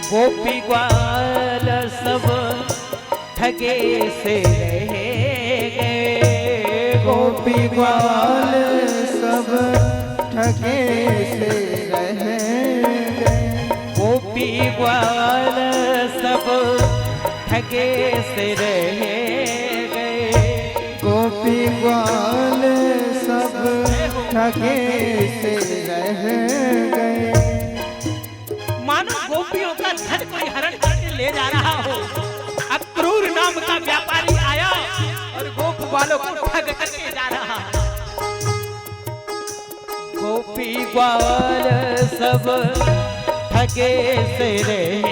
गोपी ग्वाल सब ठगे से रह गए। गोपी ग्वाल सब ठगे से रह गए। गोपी ग्वाल सब ठगे से रह गए। गोपी ग्वाल सब ठगे से रह गए। मानो गोपियों का धन कोई हरण करके ले जा रहा हो। अक्रूर नाम का व्यापारी आया और गोप ग्वालों को ठग करके जा रहा है। गोपी ग्वाल सब ठगे से रह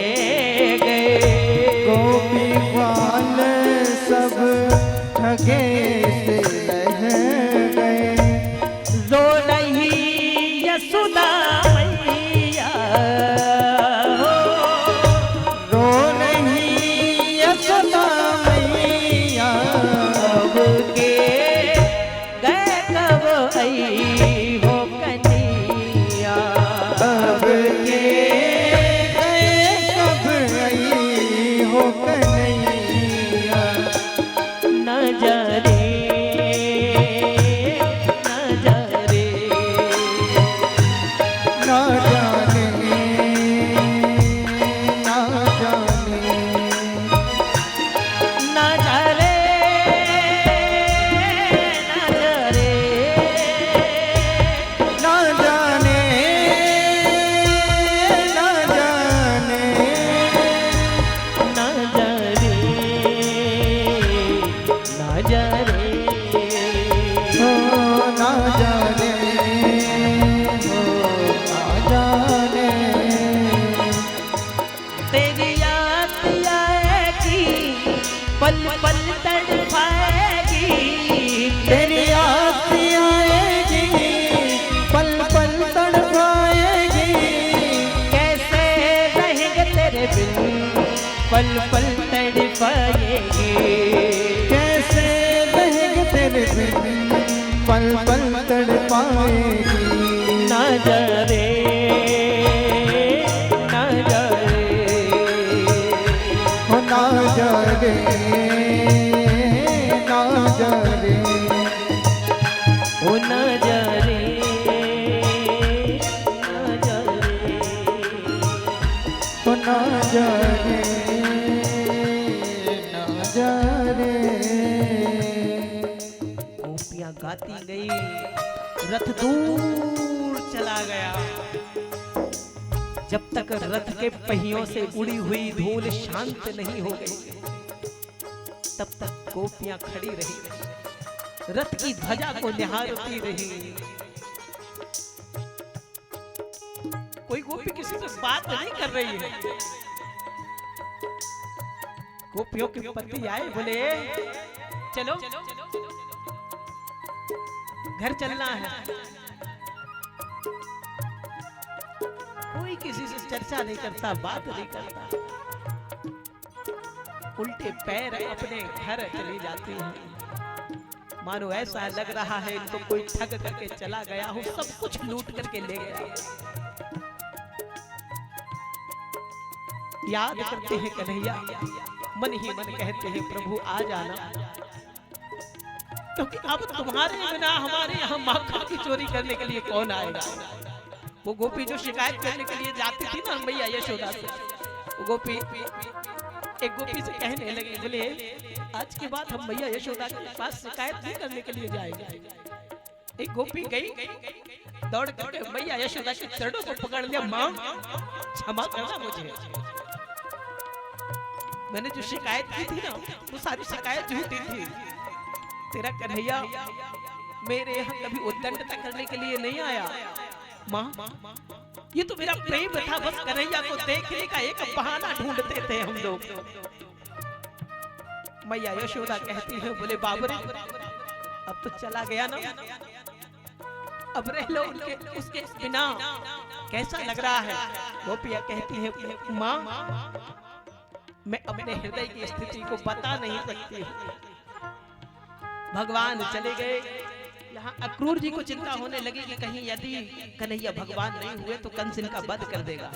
गए। गोपी ग्वाल सब ठगे से रह गए। जो नहीं यशोदा मैया रो नहीं यशोदा मैया। अब के गए कब आई हो कन्हैया। अब के गए कब आई हो कन्हैया। न जा रे न जा रे ना जाने ना जाने न जा रे न जा रे ना जाने ना जाने न जा रे न जा रे हो ना जाने हो ना जाने। तेरी याद आएगी पल पल तड़पाएगी। तेरी याद आएगी पल पल तड़पाएगी। कैसे रहेंगे तेरे बिन पल पल तड़पाएगी। कैसे रहेंगे तेरे बिन पल पल तड़पाएगी। ना जा रे ना जा रे हो ना जा रे ना जा रे। ओ ना जा रे ना जा रे हो ना जा रे ना जा रे। गोपियां गाती गई, रथ दूर चला गया। जब तक रथ के पहियों से उड़ी हुई धूल शांत नहीं हो गई, तब तक गोपियां खड़ी रही, रथ की ध्वजा को निहारती रही। कोई गोपी किसी से बात नहीं कर रही है। गोपियों के पति आए, बोले चलो घर चलना है। कोई किसी से चर्चा नहीं करता, बात नहीं करता, उल्टे पैर अपने घर चली जाती है। मानो ऐसा लग रहा है इनको कोई ठग करके चला गया हो, सब कुछ लूट करके ले गया। याद करते हैं कन्हैया, मन ही मन कहते हैं प्रभु आ जाना, क्योंकि अब तुम्हारे बिना हमारे यहाँ माखन की चोरी करने के लिए कौन आएगा। वो गोपी जो शिकायत करने के लिए जाती थी ना मैया यशोदा से, वो गोपी एक गोपी से कहने लगी, बोले आज के बाद हम मैया यशोदा के पास शिकायत नहीं करने के लिए जाएंगे। एक गोपी गई, दौड़ करके मैया यशोदा के चरणों को पकड़ लिया, मां क्षमा करना मुझे, मैंने जो शिकायत की थी ना वो सारी शिकायत झूठी थी। तेरा कन्हैया मेरे यहाँ कभी उद्दंडता करने के लिए नहीं आया। माँ ये तो मेरा प्रेम था, बस कन्हैया को देखने का एक बहाना ढूंढते थे हम लोग। मैया यशोदा कहती है, बोले बाबरे अब तो चला गया ना, अब रह लो उनके उसके बिना, कैसा लग रहा है। गोपिया कहती है, माँ मैं अपने हृदय की स्थिति को बता नहीं सकती हूँ। भगवान चले गए, यहाँ अक्रूर जी को चिंता होने लगी कि कहीं यदि कन्हैया भगवान नहीं हुए तो कंस इनका वध कर देगा।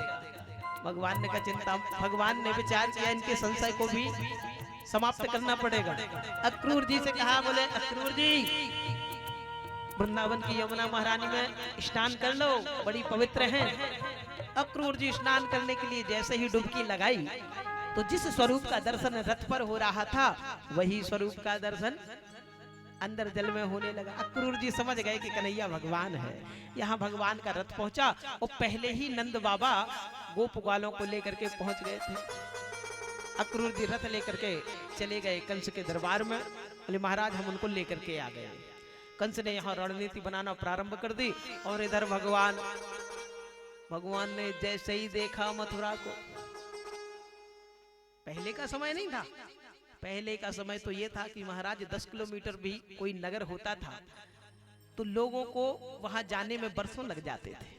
भगवान ने कहा चिंता, भगवान ने विचार किया इनके संशय को भी समाप्त करना पड़ेगा। अक्रूर जी से कहा, बोले अक्रूर जी वृंदावन की यमुना महारानी में स्नान कर लो, बड़ी पवित्र है। अक्रूर जी स्नान करने के लिए जैसे ही डुबकी लगाई तो जिस स्वरूप का दर्शन रथ पर हो रहा था वही स्वरूप का दर्शन अंदर जल में होने लगा। अक्रूर जी समझ गए कि कन्हैया भगवान है। यहाँ भगवान का रथ पहुंचा और पहले ही नंद बाबा गोप ग्वालों को लेकर के पहुंच गए थे। अक्रूर जी रथ लेकर के चले गए कंस के दरबार में। बोले महाराज हम उनको लेकर के आ गए। कंस ने यहाँ रणनीति बनाना प्रारंभ कर दी और इधर भगवान ने जैसे ही देखा मथुरा को, पहले का समय नहीं था, पहले का समय तो ये था कि महाराज 10 किलोमीटर भी कोई नगर होता था तो लोगों को वहां जाने में बरसों लग जाते थे,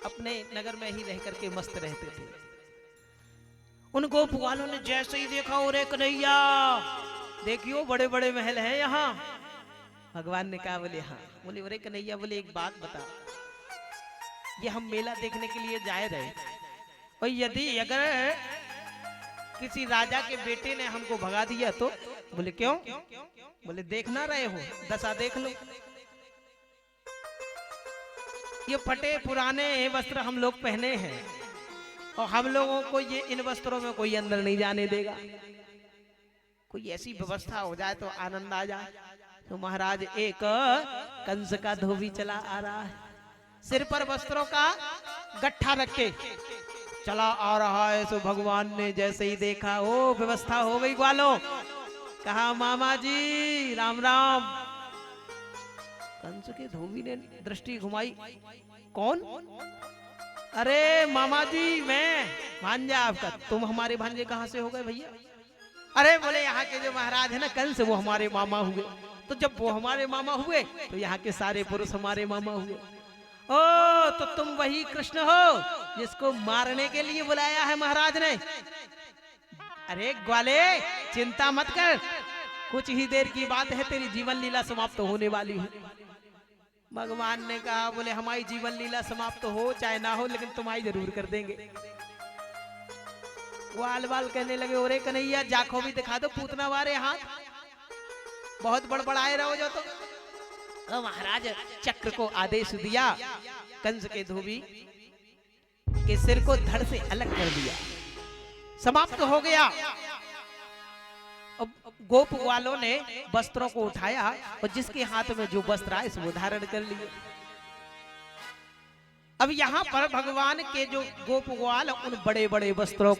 अपने नगर में ही रह करके मस्त रहते थे। उन गोप वालों ने जैसे ही देखा, ओरे कन्हैया देखियो बड़े बड़े महल हैं यहाँ। भगवान ने कहा, बोले हाँ। बोले ओरे कन्हैया, बोले एक बात बता, ये हम मेला देखने के लिए जा रहे और यदि अगर किसी राजा के बेटे ने हमको भगा दिया तो? बोले क्यों? बोले देख ना रहे हो, दशा देख लो। ये फटे पुराने वस्त्र हम लोग पहने हैं और हम लोगों को ये इन वस्त्रों में कोई अंदर नहीं जाने देगा। कोई ऐसी व्यवस्था हो जाए तो आनंद आ जाए। तो महाराज एक कंस का धोबी चला आ रहा है, सिर पर वस्त्रों का गट्ठा रखे चला आ रहा है। तो भगवान ने जैसे ही देखा, ओ व्यवस्था हो गई ग्वालों। कहा मामा जी राम राम। कंस के धोबी ने दृष्टि घुमाई, कौन? अरे मामा जी मैं भांजा आपका। तुम हमारे भांजे कहाँ से हो गए भैया? अरे बोले यहाँ के जो महाराज है ना कंस, वो हमारे मामा हुए। तो जब वो हमारे मामा हुए तो यहाँ के सारे पुरुष हमारे मामा हुए। ओ तो तुम वही कृष्ण हो जिसको मारने के लिए बुलाया है महाराज ने? अरे ग्वाले चिंता मत कर, कुछ ही देर की बात है, तेरी जीवन लीला समाप्त होने वाली है। भगवान ने कहा, बोले हमारी जीवन लीला समाप्त हो चाहे ना हो, लेकिन तुम्हारी जरूर कर देंगे। वाल वाल कहने लगे, ओरे कन्हैया जाखो भी दिखा दो पूतना वारे हाथ, बहुत बड़बड़ाए रहो जो। तो महाराज चक्र को आदेश दिया, कंस के धोबी के सिर को धड़ से अलग कर दिया, समाप्त हो गया। अब गोप वालों ने वस्त्रों को उठाया और जिसके हाथ में जो वस्त्र आए वो धारण कर लिए। अब यहाँ पर भगवान के जो गोप ग्वाल उन बड़े बड़े वस्त्रों